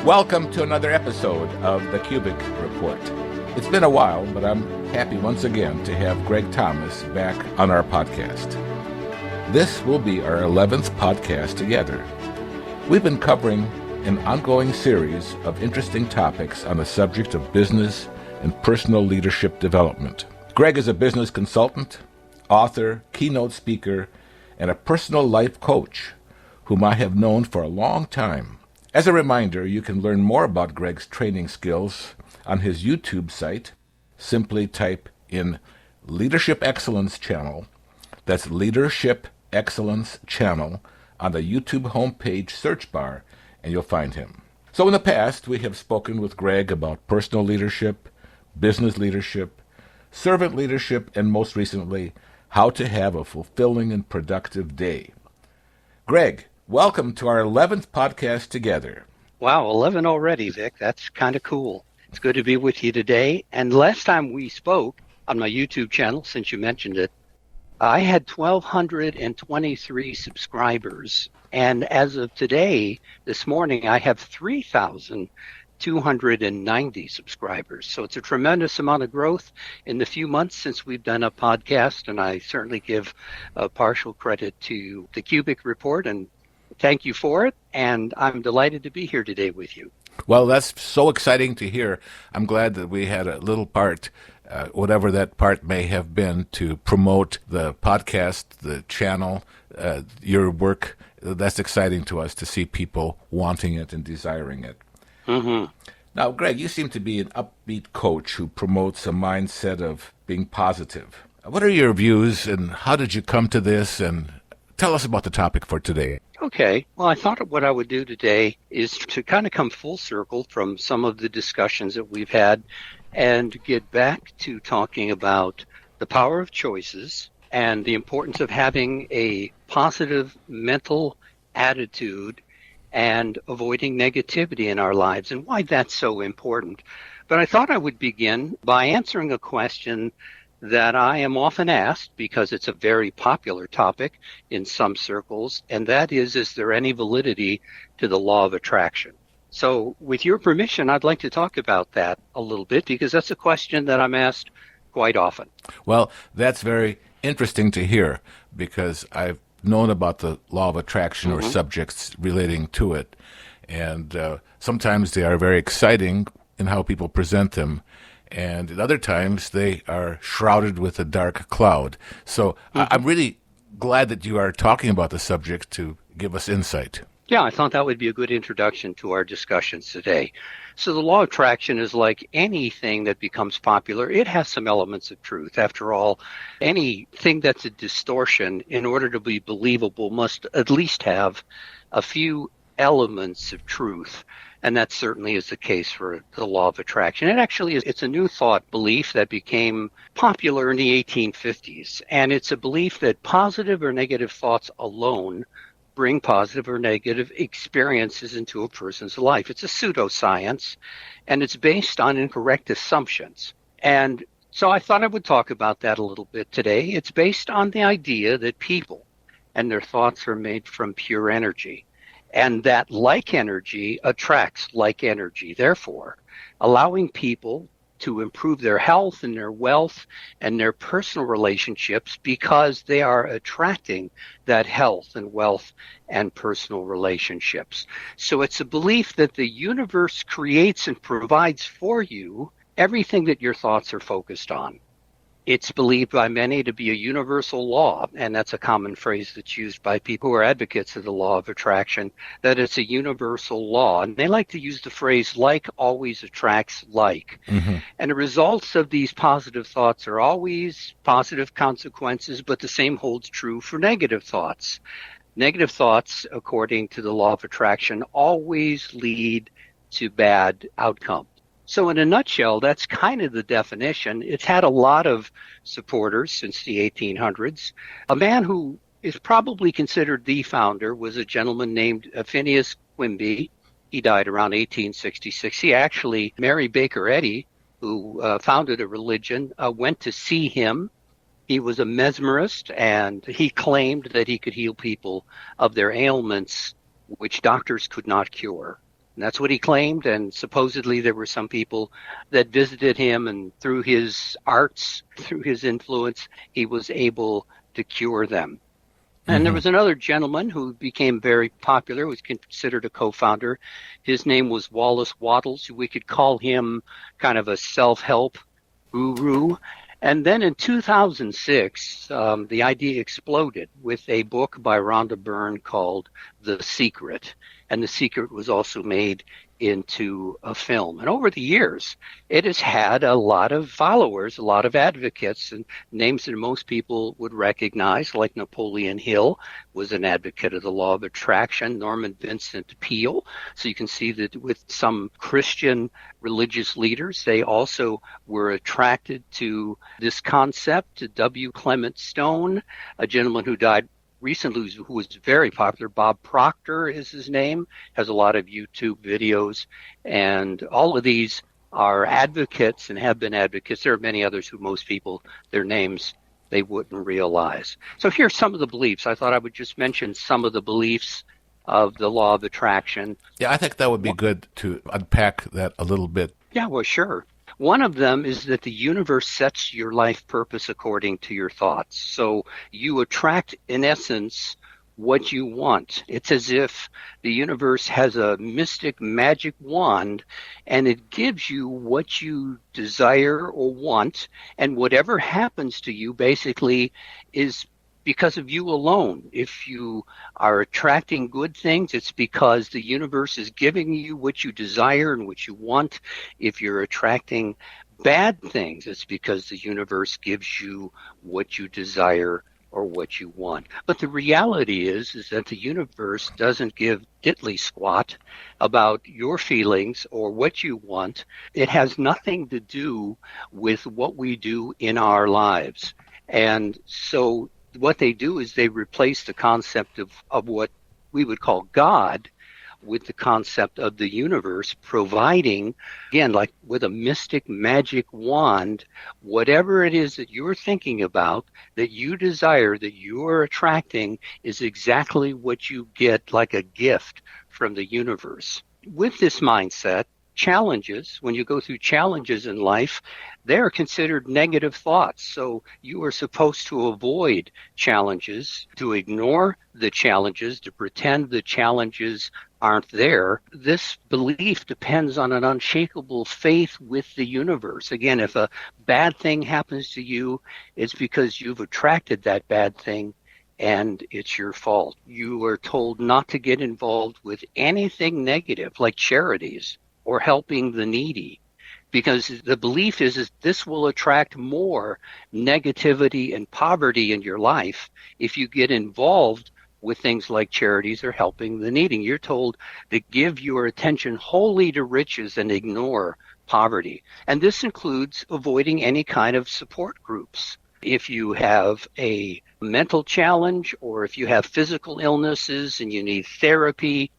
Welcome to another episode of the KUBIK Report. It's been a while, but I'm happy once again to have Greg Thomas back on our podcast. This will be our 11th podcast together. We've been covering an ongoing series of interesting topics on the subject of business and personal leadership development. Greg is a business consultant, author, keynote speaker, and a personal life coach whom I have known for a long time. As a reminder, you can learn more about Greg's training skills on his YouTube site. Simply type in Leadership Excellence channel. That's Leadership Excellence channel on the YouTube homepage search bar, and you'll find him. So in the past, we have spoken with Greg about personal leadership, business leadership, servant leadership, and most recently, how to have a fulfilling and productive day. Greg, welcome to our 11th podcast together. Wow, 11 already, Vic. That's kind of cool. It's good to be with you today. And last time we spoke on my YouTube channel, since you mentioned it, I had 1,223 subscribers. And as of today, this morning, I have 3,290 subscribers. So it's a tremendous amount of growth in the few months since we've done a podcast. And I certainly give partial credit to the KUBIK Report and thank you for it, and I'm delighted to be here today with you. Well, that's so exciting to hear. I'm glad that we had a little part, whatever that part may have been, to promote the podcast, the channel, your work. That's exciting to us to see people wanting it and desiring it. Mm-hmm. Now, Greg, you seem to be an upbeat coach who promotes a mindset of being positive. What are your views, and how did you come to this, and tell us about the topic for today. Okay. Well, I thought what I would do today is to kind of come full circle from some of the discussions that we've had and get back to talking about the power of choices and the importance of having a positive mental attitude and avoiding negativity in our lives and why that's so important. But I thought I would begin by answering a question that I am often asked because it's a very popular topic in some circles, and that is there any validity to the law of attraction? So with your permission, I'd like to talk about that a little bit because that's a question that I'm asked quite often. Well, that's very interesting to hear because I've known about the law of attraction or subjects relating to it, and sometimes they are very exciting in how people present them. And at other times, they are shrouded with a dark cloud. So I'm really glad that you are talking about the subject to give us insight. Yeah, I thought that would be a good introduction to our discussions today. So the law of attraction is like anything that becomes popular. It has some elements of truth. After all, anything that's a distortion, in order to be believable, must at least have a few elements of truth. And that certainly is the case for the law of attraction. It's a new thought belief that became popular in the 1850s. And it's a belief that positive or negative thoughts alone bring positive or negative experiences into a person's life. It's a pseudoscience, and it's based on incorrect assumptions. And so I thought I would talk about that a little bit today. It's based on the idea that people and their thoughts are made from pure energy. And that like energy attracts like energy, therefore, allowing people to improve their health and their wealth and their personal relationships because they are attracting that health and wealth and personal relationships. So it's a belief that the universe creates and provides for you everything that your thoughts are focused on. It's believed by many to be a universal law, and that's a common phrase that's used by people who are advocates of the law of attraction, that it's a universal law. And they like to use the phrase like always attracts like. Mm-hmm. And the results of these positive thoughts are always positive consequences, but the same holds true for negative thoughts. Negative thoughts, according to the law of attraction, always lead to bad outcomes. So in a nutshell, that's kind of the definition. It's had a lot of supporters since the 1800s. A man who is probably considered the founder was a gentleman named Phineas Quimby. He died around 1866. He actually, Mary Baker Eddy, who founded a religion, went to see him. He was a mesmerist, and he claimed that he could heal people of their ailments, which doctors could not cure. And that's what he claimed, and supposedly there were some people that visited him, and through his arts, through his influence, he was able to cure them. And there Hmm. was another gentleman who became very popular, was considered a co-founder. His name was Wallace Wattles. We could call him kind of a self-help guru. And then in 2006, the idea exploded with a book by Rhonda Byrne called The Secret. And The Secret was also made into a film. And over the years, it has had a lot of followers, a lot of advocates, and names that most people would recognize, like Napoleon Hill was an advocate of the law of attraction, Norman Vincent Peale. So you can see that with some Christian religious leaders, they also were attracted to this concept. W. Clement Stone, a gentleman who died recently, who was very popular, Bob Proctor is his name, has a lot of YouTube videos, and all of these are advocates and have been advocates. There are many others who most people, their names, they wouldn't realize. So here's some of the beliefs. I thought I would just mention some of the beliefs of the law of attraction. Yeah, I think that would be good to unpack that a little bit. Yeah, well, sure. One of them is that the universe sets your life purpose according to your thoughts. So you attract, in essence, what you want. It's as if the universe has a mystic magic wand and it gives you what you desire or want. And whatever happens to you basically is because of you alone. If you are attracting good things, it's because the universe is giving you what you desire and what you want. If you're attracting bad things, it's because the universe gives you what you desire or what you want. But the reality is that the universe doesn't give diddly squat about your feelings or what you want. It has nothing to do with what we do in our lives. And so what they do is they replace the concept of what we would call God with the concept of the universe providing, again, like with a mystic magic wand, whatever it is that you're thinking about, that you desire, that you are attracting, is exactly what you get like a gift from the universe. With this mindset, challenges, when you go through challenges in life, they are considered negative thoughts. So you are supposed to avoid challenges, to ignore the challenges, to pretend the challenges aren't there. This belief depends on an unshakable faith with the universe. Again, if a bad thing happens to you, it's because you've attracted that bad thing and it's your fault. You are told not to get involved with anything negative like charities or helping the needy, because the belief is this will attract more negativity and poverty in your life if you get involved with things like charities or helping the needy. You're told to give your attention wholly to riches and ignore poverty. And this includes avoiding any kind of support groups. If you have a mental challenge or if you have physical illnesses and you need therapy,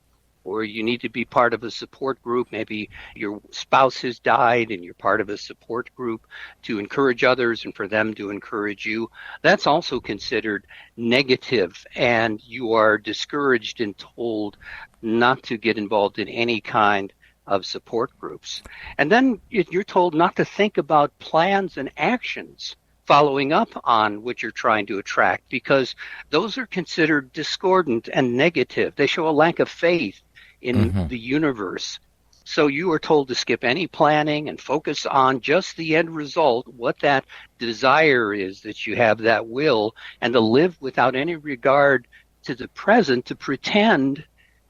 or you need to be part of a support group. Maybe your spouse has died and you're part of a support group to encourage others and for them to encourage you. That's also considered negative, and you are discouraged and told not to get involved in any kind of support groups. And then you're told not to think about plans and actions following up on what you're trying to attract, because those are considered discordant and negative. They show a lack of faith in the universe. So you are told to skip any planning and focus on just the end result, what that desire is that you have, that will, and to live without any regard to the present, to pretend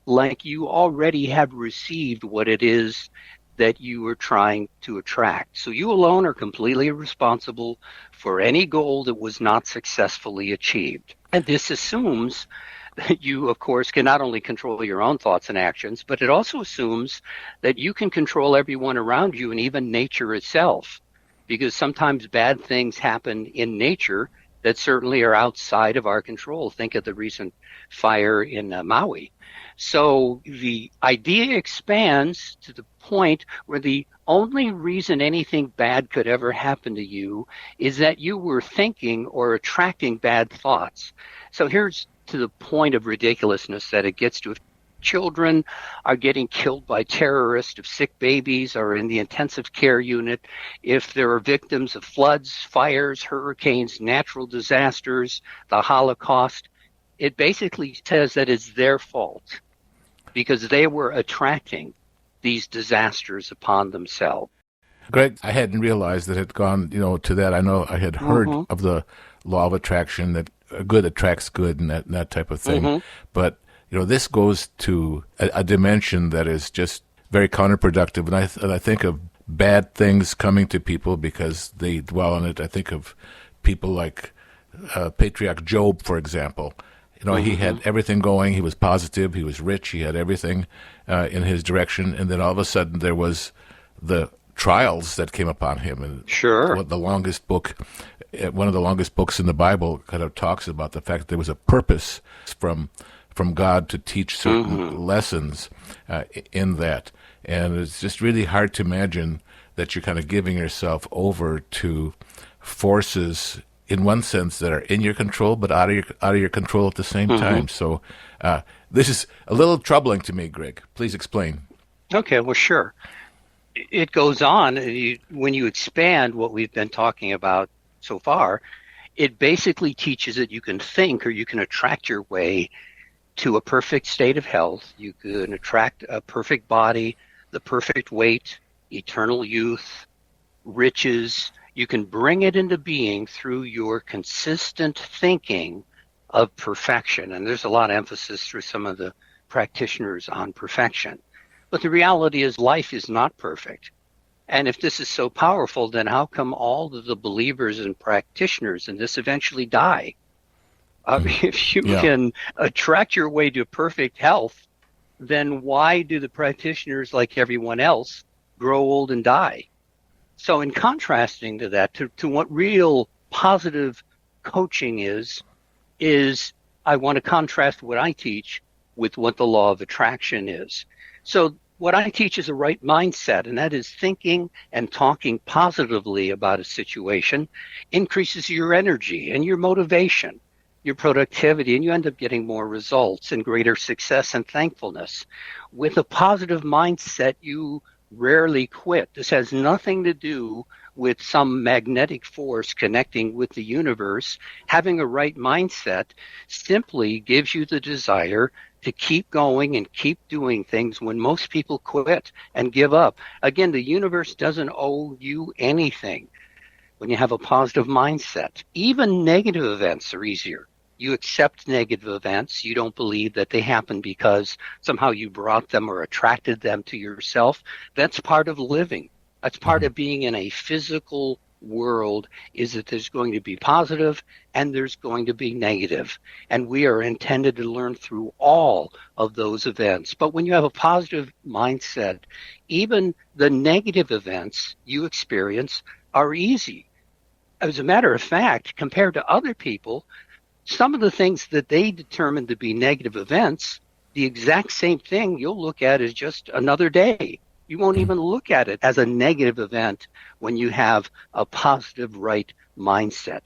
like you already have received what it is that you are trying to attract. So you alone are completely responsible for any goal that was not successfully achieved. And this assumes that you, of course, can not only control your own thoughts and actions, but it also assumes that you can control everyone around you and even nature itself, because sometimes bad things happen in nature that certainly are outside of our control. Think of the recent fire in Maui. So the idea expands to the point where the only reason anything bad could ever happen to you is that you were thinking or attracting bad thoughts. So here's to the point of ridiculousness that it gets to. children are getting killed by terrorists, if sick babies are in the intensive care unit, if there are victims of floods, fires, hurricanes, natural disasters, the Holocaust, it basically says that it's their fault because they were attracting these disasters upon themselves. Greg, I hadn't realized that it had gone, to that. I know I had heard of the law of attraction, that good attracts good and that type of thing. But, this goes to a dimension that is just very counterproductive. And I think of bad things coming to people because they dwell on it. I think of people like Patriarch Job, for example. He had everything going. He was positive. He was rich. He had everything in his direction. And then all of a sudden there was the trials that came upon him. And Sure. one of the longest books in the Bible kind of talks about the fact that there was a purpose from God to teach certain lessons in that. And it's just really hard to imagine that you're kind of giving yourself over to forces in one sense that are in your control, but out of your control at the same time. So this is a little troubling to me, Greg. Please explain. Okay, well, sure. It goes on. When you expand what we've been talking about so far, it basically teaches that you can think or you can attract your way to a perfect state of health. You can attract a perfect body, the perfect weight, eternal youth, riches. You can bring it into being through your consistent thinking of perfection. And there's a lot of emphasis through some of the practitioners on perfection. But the reality is life is not perfect. And if this is so powerful, then how come all of the believers and practitioners in this eventually die? If you can attract your way to perfect health, then why do the practitioners, like everyone else, grow old and die? So in contrasting to that, to what real positive coaching is I want to contrast what I teach with what the law of attraction is. So what I teach is a right mindset, and that is thinking and talking positively about a situation increases your energy and your motivation, your productivity, and you end up getting more results and greater success and thankfulness. With a positive mindset, you rarely quit. This has nothing to do with some magnetic force connecting with the universe. Having a right mindset simply gives you the desire to keep going and keep doing things when most people quit and give up. Again, the universe doesn't owe you anything when you have a positive mindset. Even negative events are easier. You accept negative events. You don't believe that they happen because somehow you brought them or attracted them to yourself. That's part of living. That's part of being in a physical world, is that there's going to be positive and there's going to be negative. And we are intended to learn through all of those events. But when you have a positive mindset, even the negative events you experience are easy. As a matter of fact, compared to other people, some of the things that they determine to be negative events, the exact same thing you'll look at as just another day. You won't even look at it as a negative event when you have a positive right mindset.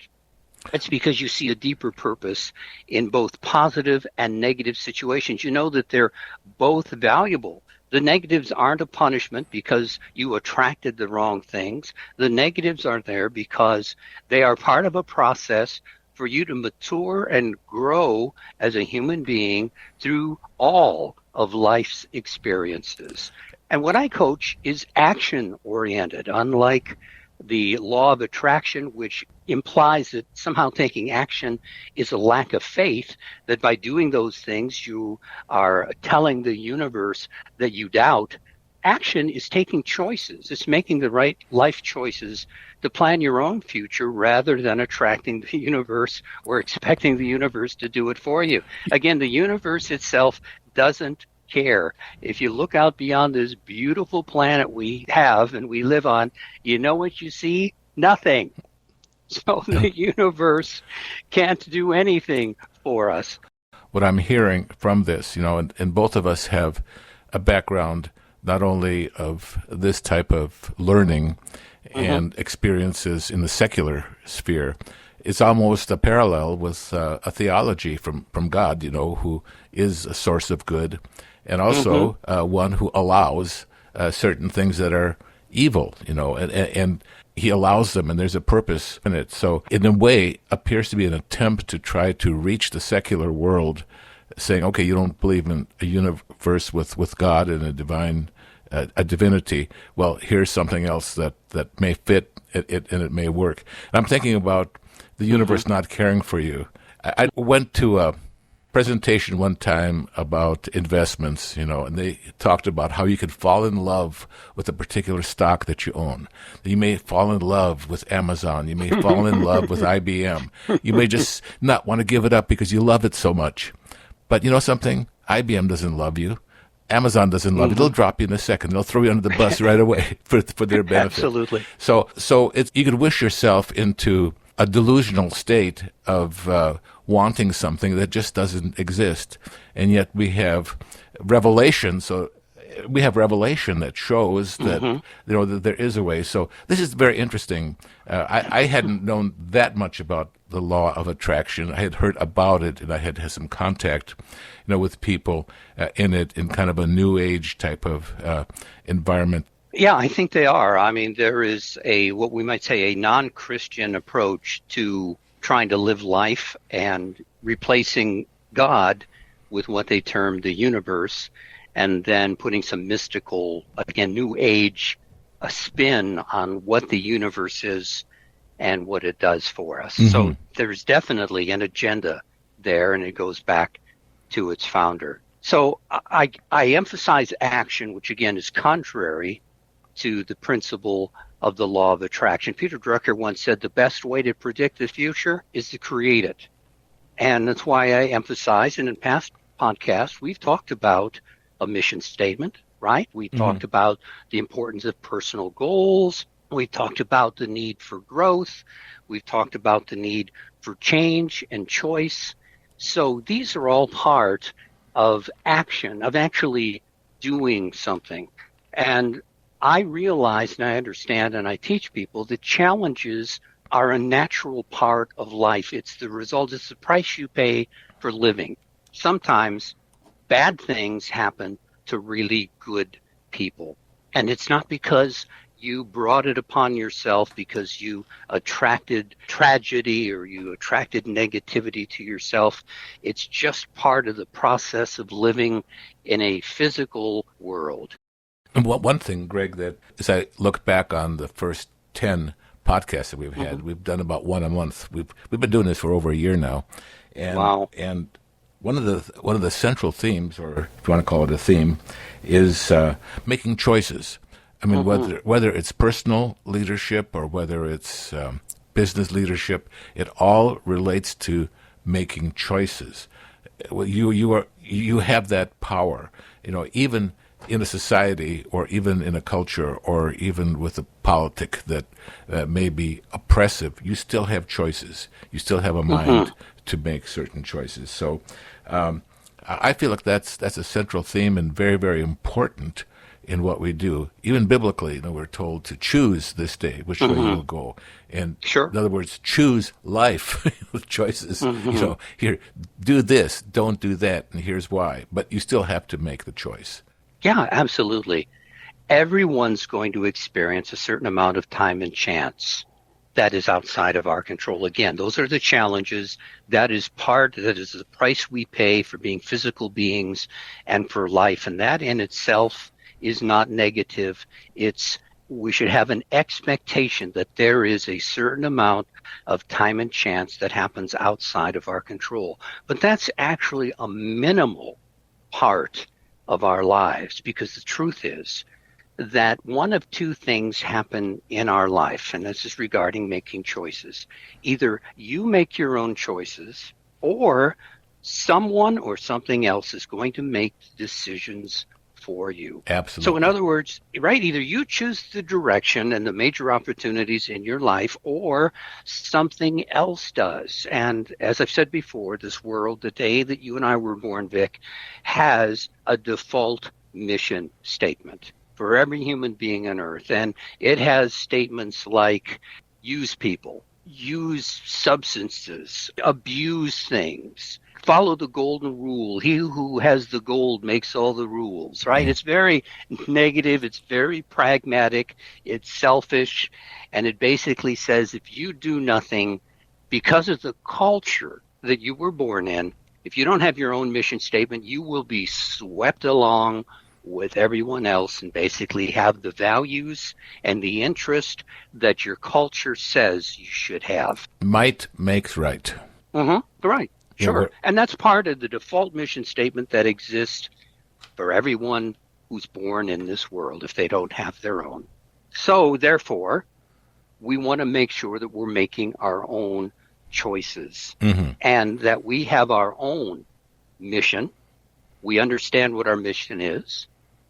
It's because you see a deeper purpose in both positive and negative situations. You know that they're both valuable. The negatives aren't a punishment because you attracted the wrong things. The negatives are there because they are part of a process for you to mature and grow as a human being through all of life's experiences. And what I coach is action-oriented, unlike the law of attraction, which implies that somehow taking action is a lack of faith, that by doing those things you are telling the universe that you doubt. Action is taking choices. It's making the right life choices to plan your own future rather than attracting the universe or expecting the universe to do it for you. Again, the universe itself doesn't care. If you look out beyond this beautiful planet we have and we live on, you know what you see? Nothing. So the universe can't do anything for us. What I'm hearing from this, and both of us have a background not only of this type of learning and experiences in the secular sphere, it's almost a parallel with a theology from God, who is a source of good. and also one who allows certain things that are evil, and he allows them, and there's a purpose in it. So in a way, appears to be an attempt to try to reach the secular world, saying, okay, you don't believe in a universe with God and a divinity. Well, here's something else that may fit it and it may work. And I'm thinking about the universe not caring for you. I went to a presentation one time about investments, and they talked about how you could fall in love with a particular stock that you own. You may fall in love with Amazon. You may fall in love with IBM. You may just not want to give it up because you love it so much. But you know something? IBM doesn't love you. Amazon doesn't love you. They'll drop you in a second. They'll throw you under the bus right away for their benefit. Absolutely. So you could wish yourself into a delusional state of wanting something that just doesn't exist, and yet we have revelation. So we have revelation that shows that that there is a way. So this is very interesting. I hadn't known that much about the law of attraction. I had heard about it, and I had some contact, with people in it in kind of a new age type of environment. Yeah, I think they are. I mean, there is what we might say a non-Christian approach to trying to live life and replacing God with what they term the universe, and then putting some mystical, again, new age, a spin on what the universe is and what it does for us. So there's definitely an agenda there, and it goes back to its founder. So I emphasize action, which again is contrary to the principle of the law of attraction. Peter Drucker once said the best way to predict the future is to create it. And that's why I emphasize, and in past podcasts, we've talked about a mission statement, right? We talked about the importance of personal goals. We talked about the need for growth. We've talked about the need for change and choice. So these are all part of action, of actually doing something. And I realize and I understand and I teach people that challenges are a natural part of life. It's the result, it's the price you pay for living. Sometimes bad things happen to really good people. And it's not because you brought it upon yourself, because you attracted tragedy or you attracted negativity to yourself. It's just part of the process of living in a physical world. And one thing, Greg, that as I look back on the first 10 podcasts that we've had, we've done about one a month. We've been doing this for over a year now. And, wow. And one of the central themes, or if you want to call it a theme, is making choices. I mean, whether it's personal leadership or whether it's business leadership, it all relates to making choices. You have that power, even in a society or even in a culture or even with a politic that may be oppressive. You still have choices. You still have a mind to make certain choices. So I feel like that's a central theme and very, very important in what we do. Even biblically, we're told to choose this day which way you'll go. And in other words, choose life with choices. Here, do this, don't do that, and here's why. But you still have to make the choice. Yeah, absolutely. Everyone's going to experience a certain amount of time and chance that is outside of our control. Again, those are the challenges. That is the price we pay for being physical beings and for life. And that in itself is not negative. We should have an expectation that there is a certain amount of time and chance that happens outside of our control. But that's actually a minimal part of our lives, because the truth is that one of two things happen in our life, and this is regarding making choices. Either you make your own choices, or someone or something else is going to make decisions for you. Absolutely. So in other words, right, either you choose the direction and the major opportunities in your life, or something else does. And as I've said before, this world, the day that you and I were born, Vic, has a default mission statement for every human being on earth. And it has statements like use people, use substances, abuse things, follow the golden rule. He who has the gold makes all the rules, right? It's very negative. It's very pragmatic. It's selfish. And it basically says if you do nothing because of the culture that you were born in, if you don't have your own mission statement, you will be swept along with everyone else and basically have the values and the interest that your culture says you should have. Might makes right. Right. Yeah, Sure. And that's part of the default mission statement that exists for everyone who's born in this world if they don't have their own. So therefore, we want to make sure that we're making our own choices and that we have our own mission. We understand what our mission is.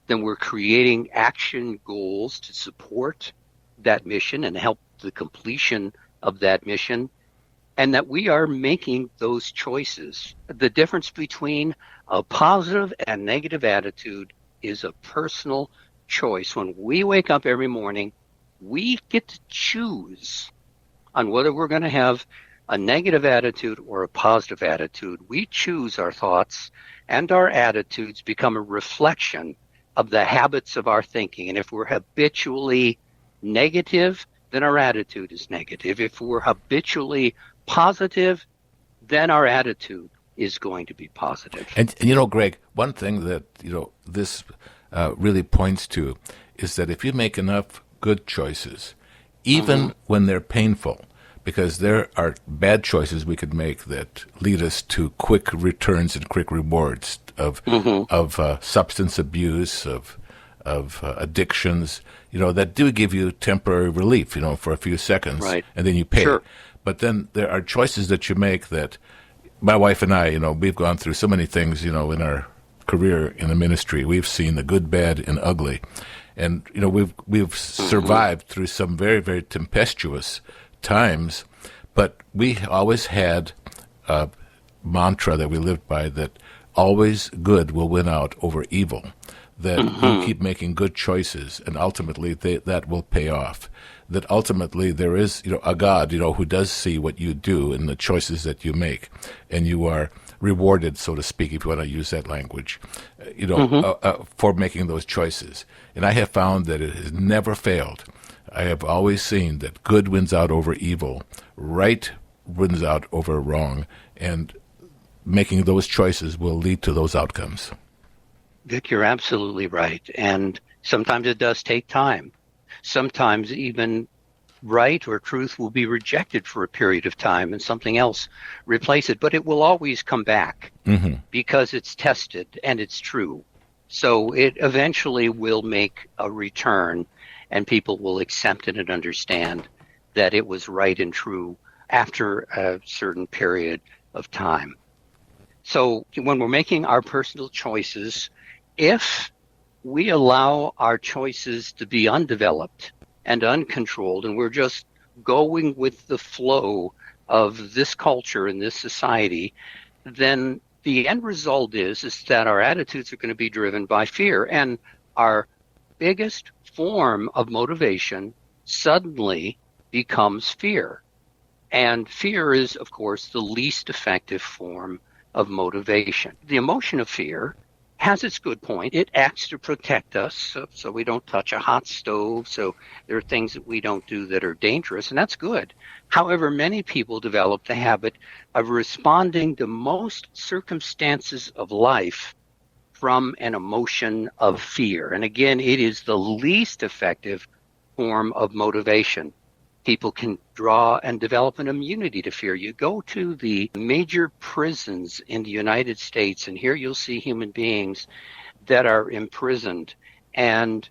Then we're creating action goals to support that mission and help the completion of that mission, and that we are making those choices. The difference between a positive and negative attitude is a personal choice. When we wake up every morning, we get to choose on whether we're going to have a negative attitude or a positive attitude. We choose our thoughts, and our attitudes become a reflection of the habits of our thinking. And if we're habitually negative, then our attitude is negative. If we're habitually positive, then our attitude is going to be positive. And Greg, one thing that, this really points to is that if you make enough good choices, even when they're painful, because there are bad choices we could make that lead us to quick returns and quick rewards of substance abuse, of addictions, that do give you temporary relief, for a few seconds, right, and then you pay. Sure. But then there are choices that you make that my wife and I, we've gone through so many things, in our career in the ministry. We've seen the good, bad, and ugly. And, we've survived through some very, very tempestuous times, but we always had a mantra that we lived by that always good will win out over evil, that you keep making good choices, and ultimately that will pay off, that ultimately there is a God who does see what you do and the choices that you make, and you are rewarded, so to speak, if you want to use that language, for making those choices. And I have found that it has never failed. I have always seen that good wins out over evil, right wins out over wrong, and making those choices will lead to those outcomes. Vic, you're absolutely right. And sometimes it does take time. Sometimes even right or truth will be rejected for a period of time and something else replace it. But it will always come back because it's tested and it's true. So it eventually will make a return, and people will accept it and understand that it was right and true after a certain period of time. So when we're making our personal choices, if we allow our choices to be undeveloped and uncontrolled, and we're just going with the flow of this culture and this society, then the end result is that our attitudes are going to be driven by fear. And our biggest form of motivation suddenly becomes fear. And fear is, of course, the least effective form of motivation. The emotion of fear has its good point. It acts to protect us, so we don't touch a hot stove. So there are things that we don't do that are dangerous, and that's good. However, many people develop the habit of responding to most circumstances of life from an emotion of fear. And again, it is the least effective form of motivation. People can draw and develop an immunity to fear. You go to the major prisons in the United States, and here you'll see human beings that are imprisoned. And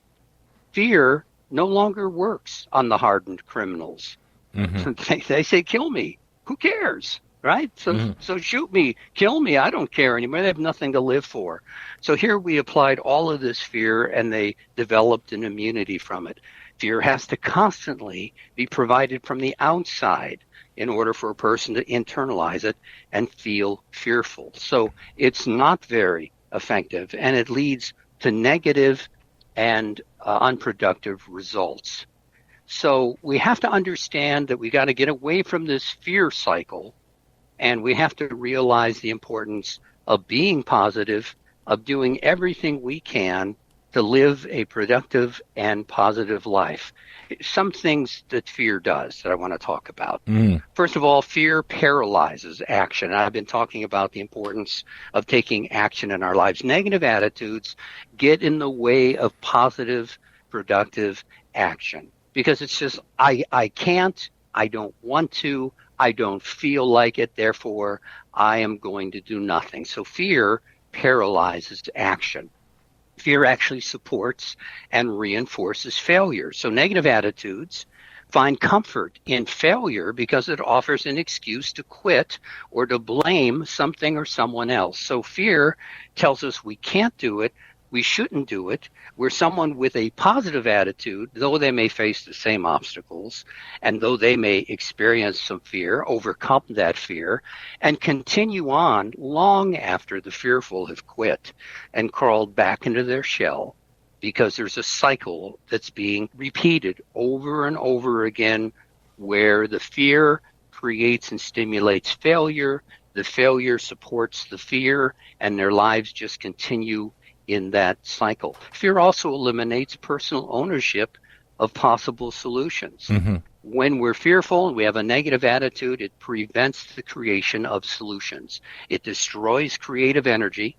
fear no longer works on the hardened criminals. They say, kill me. Who cares? Right? So shoot me, kill me. I don't care anymore. They have nothing to live for. So here we applied all of this fear, and they developed an immunity from it. Fear has to constantly be provided from the outside in order for a person to internalize it and feel fearful. So it's not very effective, and it leads to negative and unproductive results. So we have to understand that we got to get away from this fear cycle, and we have to realize the importance of being positive, of doing everything we can to live a productive and positive life. Some things that fear does that I want to talk about. First of all, fear paralyzes action. I've been talking about the importance of taking action in our lives. Negative attitudes get in the way of positive, productive action because it's just, I can't, I don't want to, I don't feel like it, therefore I am going to do nothing. So fear paralyzes action. Fear actually supports and reinforces failure. So negative attitudes find comfort in failure because it offers an excuse to quit or to blame something or someone else. So fear tells us we can't do it, we shouldn't do it. Where someone with a positive attitude, though they may face the same obstacles, and though they may experience some fear, overcome that fear, and continue on long after the fearful have quit and crawled back into their shell, because there's a cycle that's being repeated over and over again where the fear creates and stimulates failure, the failure supports the fear, and their lives just continue in that cycle. Fear also eliminates personal ownership of possible solutions. When we're fearful and we have a negative attitude, it prevents the creation of solutions. It destroys creative energy,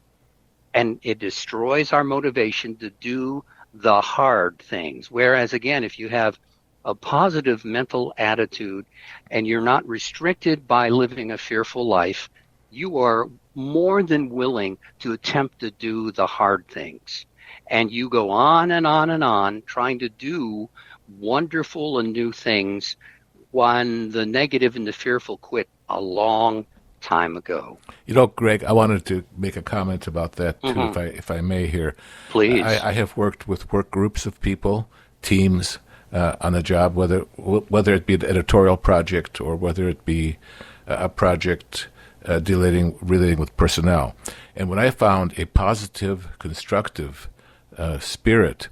and it destroys our motivation to do the hard things. Whereas, again, if you have a positive mental attitude and you're not restricted by living a fearful life, you are more than willing to attempt to do the hard things. And you go on and on and on trying to do wonderful and new things when the negative and the fearful quit a long time ago. You know, Greg, I wanted to make a comment about that too, if I may here. Please. I have worked with work groups of people, teams on a job, whether it be an editorial project or whether it be a project relating with personnel. And when I found a positive, constructive spirit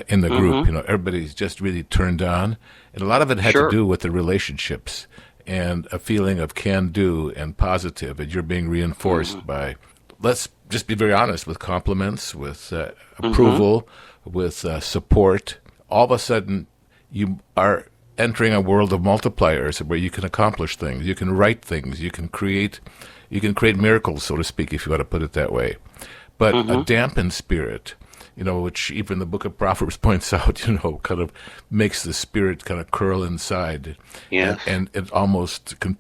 in the group, everybody's just really turned on. And a lot of it had to do with the relationships and a feeling of can-do and positive, and you're being reinforced by, let's just be very honest, with compliments, with approval, with support. All of a sudden, you are entering a world of multipliers where you can accomplish things, you can write things, you can create miracles, so to speak, if you want to put it that way. But a dampened spirit, which even the book of Proverbs points out, kind of makes the spirit kind of curl inside. Yes. And it almost kind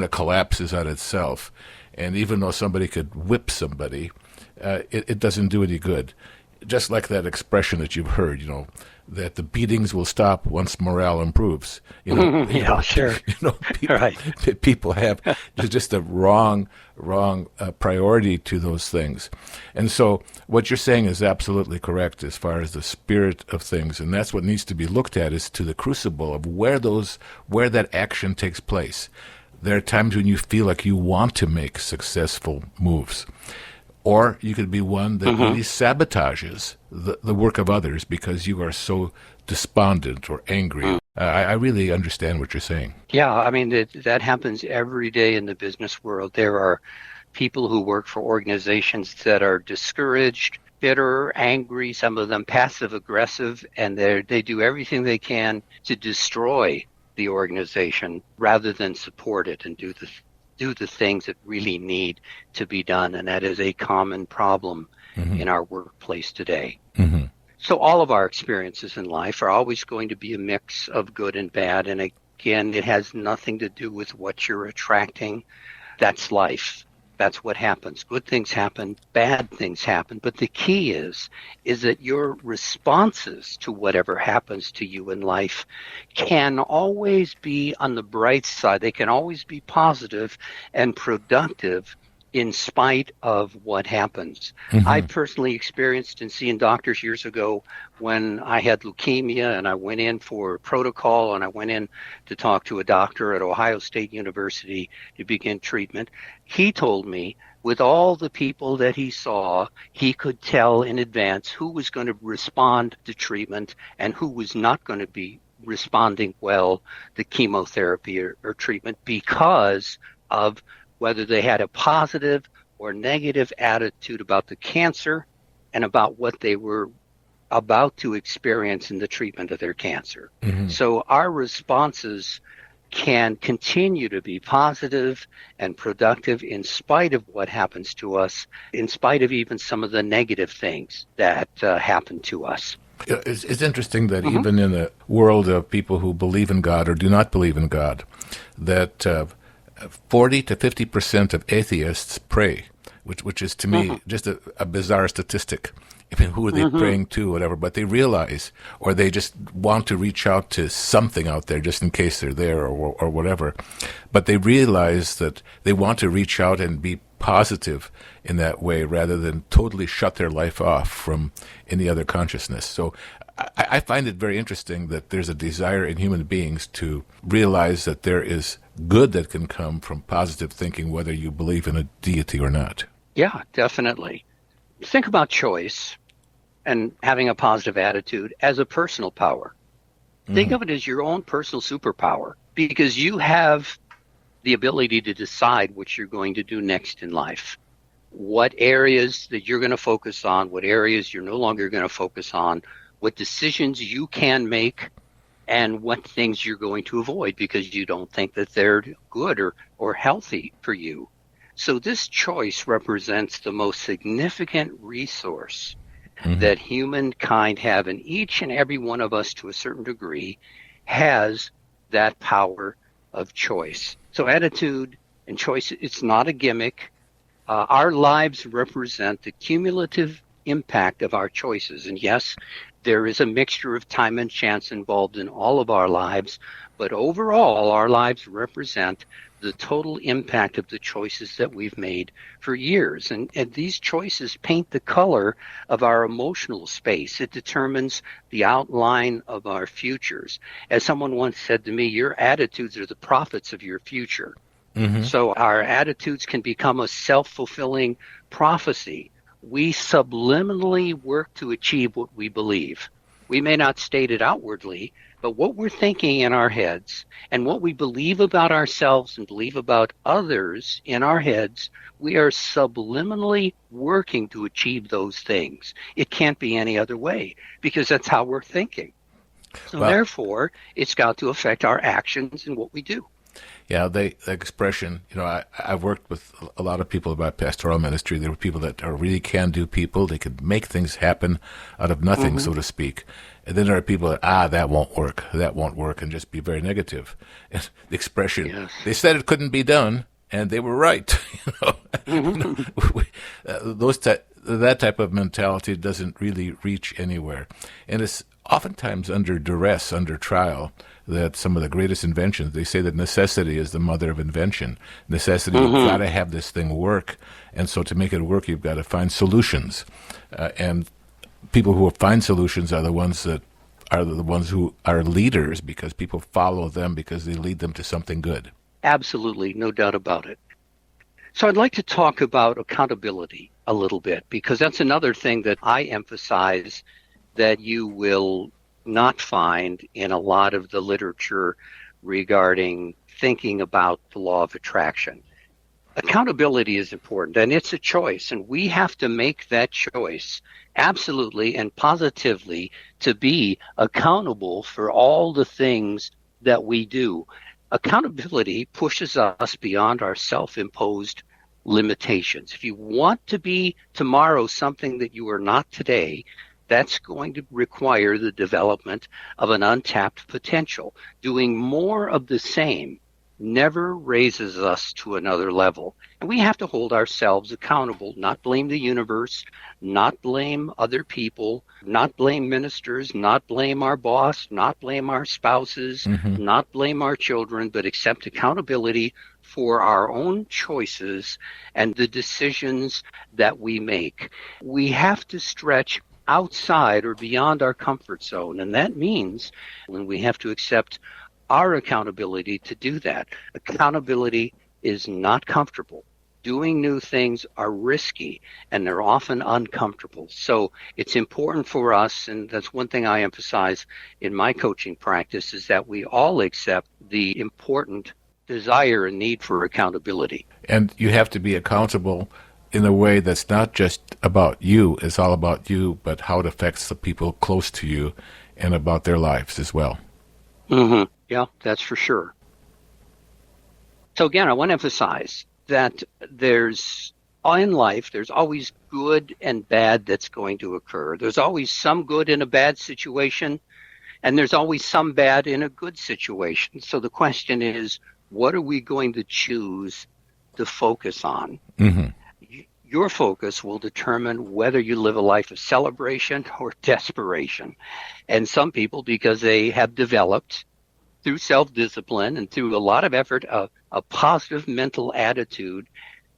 of collapses on itself. And even though somebody could whip somebody, it doesn't do any good. Just like that expression that you've heard, that the beatings will stop once morale improves. Sure. People have just a wrong priority to those things. And so what you're saying is absolutely correct as far as the spirit of things, and that's what needs to be looked at, is to the crucible of where that action takes place. There are times when you feel like you want to make successful moves. Or you could be one that really sabotages the work of others because you are so despondent or angry. I really understand what you're saying. Yeah, I mean, that happens every day in the business world. There are people who work for organizations that are discouraged, bitter, angry, some of them passive-aggressive, and they do everything they can to destroy the organization rather than support it and do the things that really need to be done, and that is a common problem in our workplace today. So all of our experiences in life are always going to be a mix of good and bad, and again, it has nothing to do with what you're attracting. That's life. That's what happens. Good things happen, bad things happen, but the key is that your responses to whatever happens to you in life can always be on the bright side. They can always be positive and productive in spite of what happens. I personally experienced in seeing doctors years ago when I had leukemia, and I went in for protocol, and I went in to talk to a doctor at Ohio State University to begin treatment. He told me with all the people that he saw, he could tell in advance who was going to respond to treatment and who was not going to be responding well to chemotherapy or treatment because of whether they had a positive or negative attitude about the cancer and about what they were about to experience in the treatment of their cancer. Mm-hmm. So our responses can continue to be positive and productive in spite of what happens to us, in spite of even some of the negative things that happen to us. It's interesting that even in a world of people who believe in God or do not believe in God, that 40 to 50% of atheists pray, which is to me just a bizarre statistic. I mean, who are they praying to, whatever, but they realize, or they just want to reach out to something out there just in case they're there or whatever. But they realize that they want to reach out and be positive in that way rather than totally shut their life off from any other consciousness. So I find it very interesting that there's a desire in human beings to realize that there is good that can come from positive thinking, whether you believe in a deity or not. Yeah, definitely. Think about choice and having a positive attitude as a personal power. Think of it as your own personal superpower, because you have the ability to decide what you're going to do next in life, what areas that you're going to focus on, what areas you're no longer going to focus on, what decisions you can make, and what things you're going to avoid because you don't think that they're good or healthy for you. So this choice represents the most significant resource that humankind have, and each and every one of us to a certain degree has that power of choice. So attitude and choice, it's not a gimmick. Our lives represent the cumulative impact of our choices. And yes, there is a mixture of time and chance involved in all of our lives, but overall, our lives represent the total impact of the choices that we've made for years. And these choices paint the color of our emotional space. It determines the outline of our futures. As someone once said to me, your attitudes are the prophets of your future. So our attitudes can become a self-fulfilling prophecy. We subliminally work to achieve what we believe. We may not state it outwardly, but what we're thinking in our heads and what we believe about ourselves and believe about others in our heads, we are subliminally working to achieve those things. It can't be any other way because that's how we're thinking. So therefore, it's got to affect our actions and what we do. Yeah, the expression, I've worked with a lot of people about pastoral ministry. There were people that are really can-do people. They could make things happen out of nothing, so to speak. And then there are people that, that won't work, and just be very negative. And the expression, they said it couldn't be done, and they were right. That type of mentality doesn't really reach anywhere. And it's oftentimes under duress, under trial, that some of the greatest inventions, they say that necessity is the mother of invention. Necessity, you've got to have this thing work. And so to make it work, you've got to find solutions. And people who find solutions are the ones who are leaders, because people follow them because they lead them to something good. Absolutely, no doubt about it. So I'd like to talk about accountability a little bit, because that's another thing that I emphasize that you will not find in a lot of the literature regarding thinking about the law of attraction. Accountability is important, and it's a choice, and we have to make that choice absolutely and positively to be accountable for all the things that we do. Accountability pushes us beyond our self-imposed limitations. If you want to be tomorrow something that you are not today, that's going to require the development of an untapped potential. Doing more of the same never raises us to another level. And we have to hold ourselves accountable, not blame the universe, not blame other people, not blame ministers, not blame our boss, not blame our spouses, not blame our children, but accept accountability for our own choices and the decisions that we make. We have to stretch outside or beyond our comfort zone, and that means when we have to accept our accountability to do that. Accountability is not comfortable. Doing new things are risky and they're often uncomfortable. So it's important for us, and that's one thing I emphasize in my coaching practice, is that we all accept the important desire and need for accountability. And you have to be accountable in a way that's not just about you, it's all about you, but how it affects the people close to you and about their lives as well. Yeah, that's for sure. So again, I want to emphasize that in life, there's always good and bad that's going to occur. There's always some good in a bad situation, and there's always some bad in a good situation. So the question is, what are we going to choose to focus on? Your focus will determine whether you live a life of celebration or desperation. And some people, because they have developed through self-discipline and through a lot of effort, a positive mental attitude,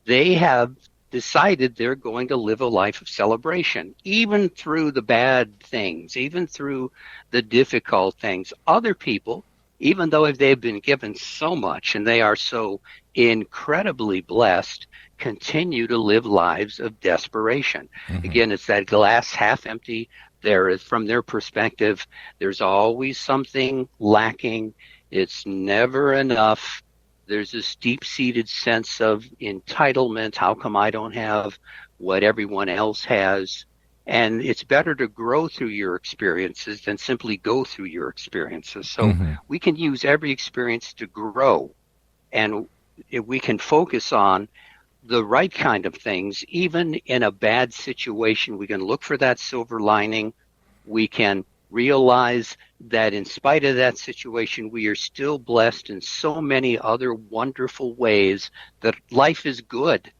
they have decided they're going to live a life of celebration, even through the bad things, even through the difficult things. Other people, even though they've been given so much and they are so incredibly blessed, continue to live lives of desperation. Again, it's that glass half empty. There is, from their perspective, there's always something lacking. It's never enough. There's this deep-seated sense of entitlement. How come I don't have what everyone else has? And it's better to grow through your experiences than simply go through your experiences. So we can use every experience to grow. And if we can focus on the right kind of things, even in a bad situation, we can look for that silver lining. We can realize that in spite of that situation, we are still blessed in so many other wonderful ways, that life is good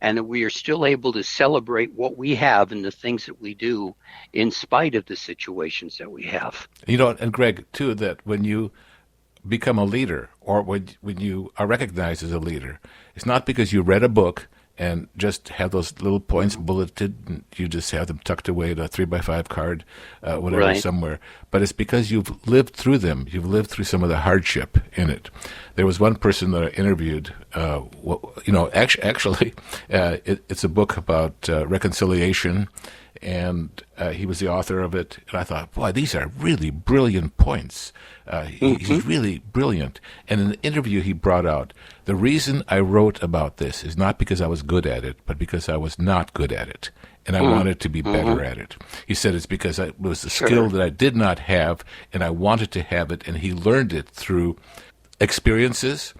and that we are still able to celebrate what we have and the things that we do in spite of the situations that we have. And Greg, too, that when you become a leader, or when you are recognized as a leader, it's not because you read a book and just have those little points bulleted, and you just have them tucked away in a 3x5 card, whatever, somewhere. But it's because you've lived through them. You've lived through some of the hardship in it. There was one person that I interviewed. Actually, it's a book about reconciliation, and he was the author of it. And I thought, boy, these are really brilliant points. He's really brilliant. And in the interview, he brought out, the reason I wrote about this is not because I was good at it, but because I was not good at it. And I wanted to be better at it. He said it's because it was a skill that I did not have, and I wanted to have it. And he learned it through experiences,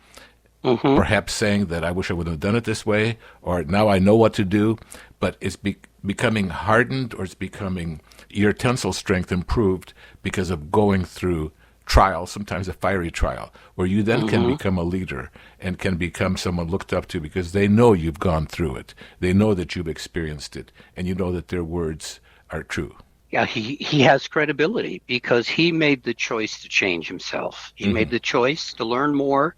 perhaps saying that I wish I would have done it this way, or now I know what to do. But it's becoming hardened, or it's becoming your tensile strength improved because of going through trial, sometimes a fiery trial, where you then can become a leader and can become someone looked up to because they know you've gone through it. They know that you've experienced it, and you know that their words are true. Yeah, he has credibility because he made the choice to change himself. He made the choice to learn more,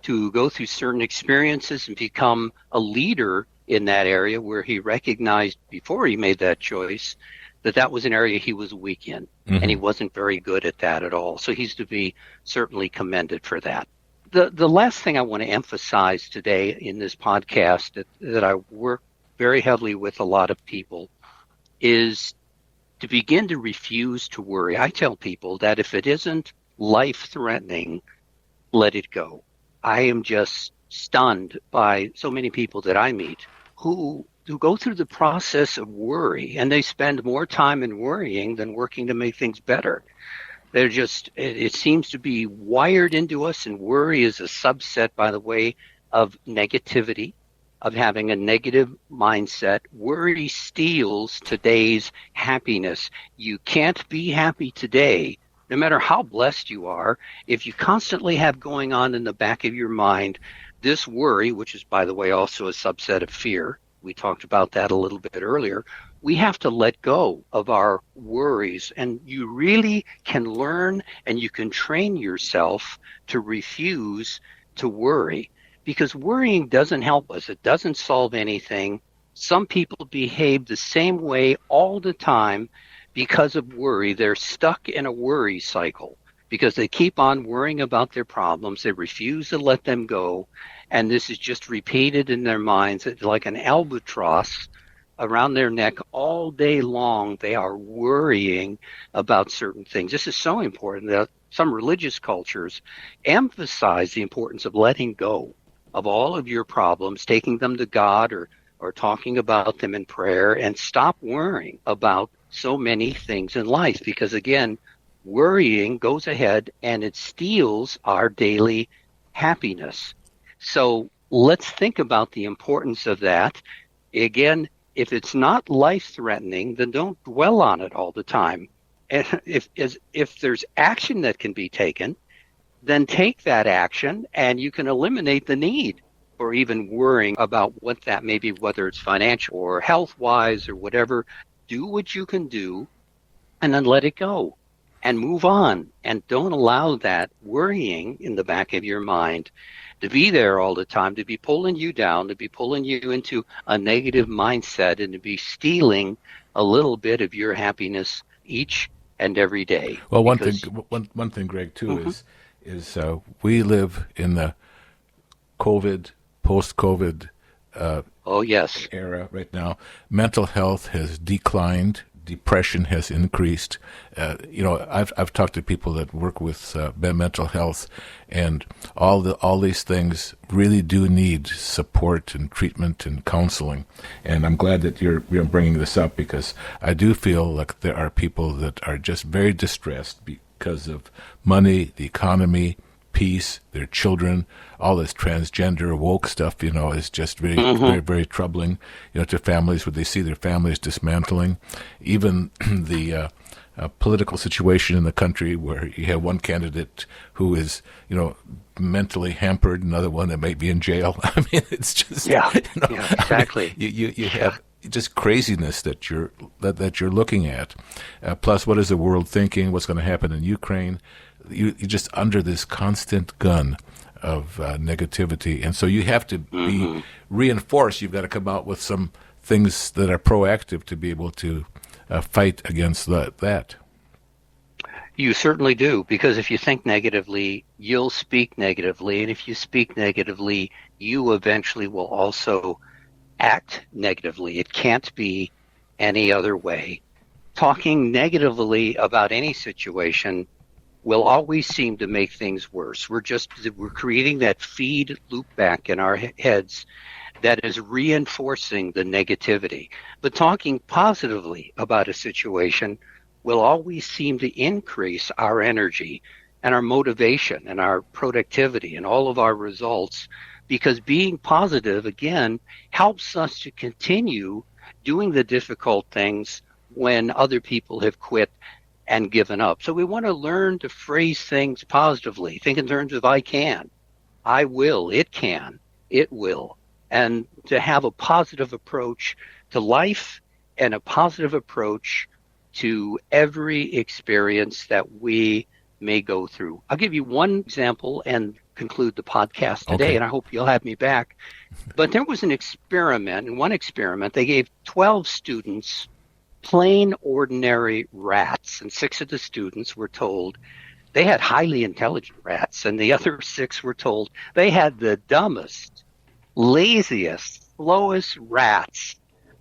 to go through certain experiences and become a leader in that area where he recognized before he made that choice that was an area he was weak in, and he wasn't very good at that at all. So he's to be certainly commended for that. The last thing I want to emphasize today in this podcast that I work very heavily with a lot of people is to begin to refuse to worry. I tell people that if it isn't life-threatening, let it go. I am just stunned by so many people that I meet who go through the process of worry, and they spend more time in worrying than working to make things better. They're just, it seems to be wired into us, and worry is a subset, by the way, of negativity, of having a negative mindset. Worry steals today's happiness. You can't be happy today, no matter how blessed you are, if you constantly have going on in the back of your mind this worry, which is, by the way, also a subset of fear. We talked about that a little bit earlier. We have to let go of our worries, and you really can learn and you can train yourself to refuse to worry, because worrying doesn't help us. It doesn't solve anything. Some people behave the same way all the time because of worry. They're stuck in a worry cycle. because they keep on worrying about their problems. They refuse to let them go. And this is just repeated in their minds. It's like an albatross around their neck all day long. They are worrying about certain things. This is so important that some religious cultures emphasize the importance of letting go of all of your problems, taking them to God or talking about them in prayer, and stop worrying about so many things in life. Because again, worrying goes ahead and it steals our daily happiness. So let's think about the importance of that. Again, if it's not life-threatening, then don't dwell on it all the time. And if there's action that can be taken, then take that action, and you can eliminate the need for even worrying about what that may be, whether it's financial or health-wise or whatever. Do what you can do, and then let it go and move on. And don't allow that worrying in the back of your mind to be there all the time, to be pulling you down, to be pulling you into a negative mindset, and to be stealing a little bit of your happiness each and every day. Well, one thing, Greg, too, is we live in the post-COVID era right now. Mental health has declined. Depression has increased. I've talked to people that work with mental health, and all these things really do need support and treatment and counseling. And I'm glad that you're bringing this up, because I do feel like there are people that are just very distressed because of money, the economy, peace, their children. All this transgender woke stuff, is just very, very, very troubling, to families where they see their families dismantling. Even the political situation in the country, where you have one candidate who is, mentally hampered, another one that may be in jail. I mean, it's just, exactly. You have just craziness that you're looking at. Plus, what is the world thinking? What's going to happen in Ukraine? You're just under this constant gun of negativity, and so you have to be reinforced. You've got to come out with some things that are proactive to be able to fight against that. You certainly do, because if you think negatively, you'll speak negatively, and if you speak negatively, you eventually will also act negatively. It can't be any other way. Talking negatively about any situation will always seem to make things worse. We're creating that feed loop back in our heads that is reinforcing the negativity. But talking positively about a situation will always seem to increase our energy and our motivation and our productivity and all of our results, because being positive, again, helps us to continue doing the difficult things when other people have quit and given up. So we want to learn to phrase things positively. Think in terms of I can, I will, it can, it will. And to have a positive approach to life and a positive approach to every experience that we may go through. I'll give you one example and conclude the podcast today, and I hope you'll have me back. But there was an experiment. In one experiment, they gave 12 students plain ordinary rats, and 6 of the students were told they had highly intelligent rats, and the other 6 were told they had the dumbest, laziest, slowest rats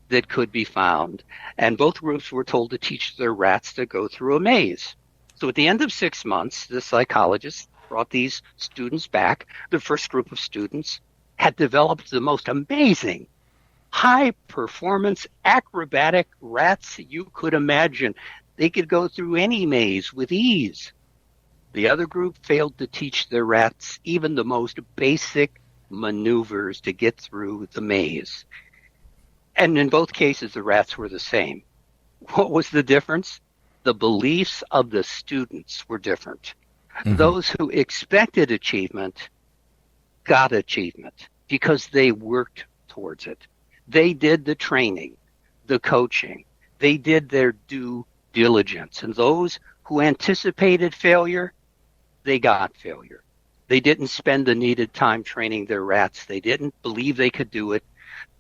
that could be found. And both groups were told to teach their rats to go through a maze. So at the end of 6 months, the psychologist brought these students back. The first group of students had developed the most amazing high-performance acrobatic rats you could imagine. They could go through any maze with ease. The other group failed to teach their rats even the most basic maneuvers to get through the maze. And in both cases, the rats were the same. What was the difference? The beliefs of the students were different. Those who expected achievement got achievement because they worked towards it. They did the training, the coaching. They did their due diligence. And those who anticipated failure, they got failure. They didn't spend the needed time training their rats. They didn't believe they could do it.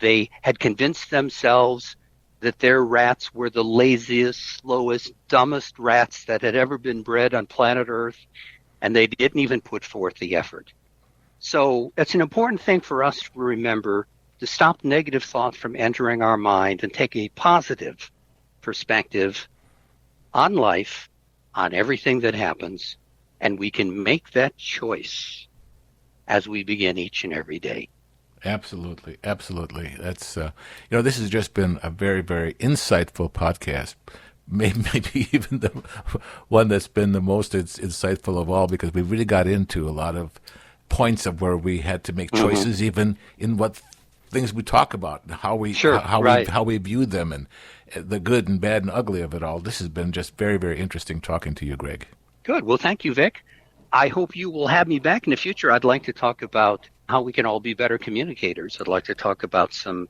They had convinced themselves that their rats were the laziest, slowest, dumbest rats that had ever been bred on planet Earth, and they didn't even put forth the effort. So it's an important thing for us to remember, to stop negative thoughts from entering our mind and take a positive perspective on life, on everything that happens, and we can make that choice as we begin each and every day. Absolutely, absolutely. That's this has just been a very, very insightful podcast. Maybe even the one that's been the most insightful of all, because we really got into a lot of points of where we had to make choices, even in what things we talk about, how we view them, and the good and bad and ugly of it all. This has been just very, very interesting talking to you, Greg. Good. Well, thank you, Vic. I hope you will have me back in the future. I'd like to talk about how we can all be better communicators. I'd like to talk about some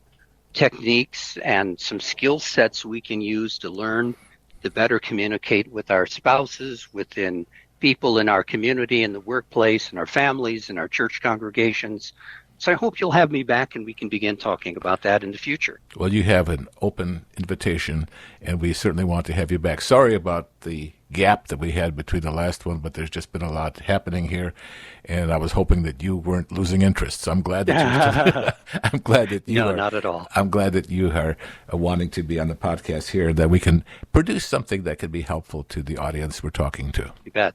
techniques and some skill sets we can use to learn to better communicate with our spouses, within people in our community, in the workplace, in our families, in our church congregations. So I hope you'll have me back and we can begin talking about that in the future. Well, you have an open invitation, and we certainly want to have you back. Sorry about the gap that we had between the last one, but there's just been a lot happening here, and I was hoping that you weren't losing interest. So I'm glad that I'm glad that you No, are, not at all. I'm glad that you are wanting to be on the podcast here, that we can produce something that could be helpful to the audience we're talking to. You bet.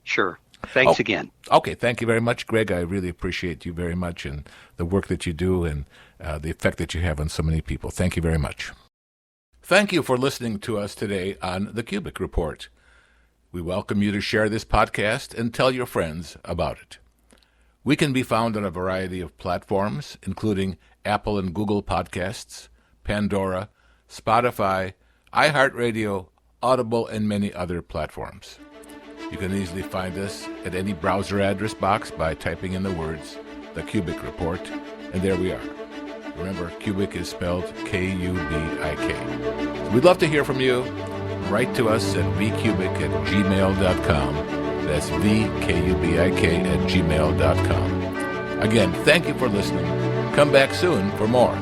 Sure. Thanks again. Okay, thank you very much, Greg. I really appreciate you very much and the work that you do and the effect that you have on so many people. Thank you very much. Thank you for listening to us today on the KUBIK Report. We welcome you to share this podcast and tell your friends about it. We can be found on a variety of platforms, including Apple and Google Podcasts, Pandora, Spotify, iHeartRadio, Audible, and many other platforms. You can easily find us at any browser address box by typing in the words, The KUBIK Report, and there we are. Remember, KUBIK is spelled K-U-B-I-K. We'd love to hear from you. Write to us at vkubik@gmail.com. That's vkubik@gmail.com. Again, thank you for listening. Come back soon for more.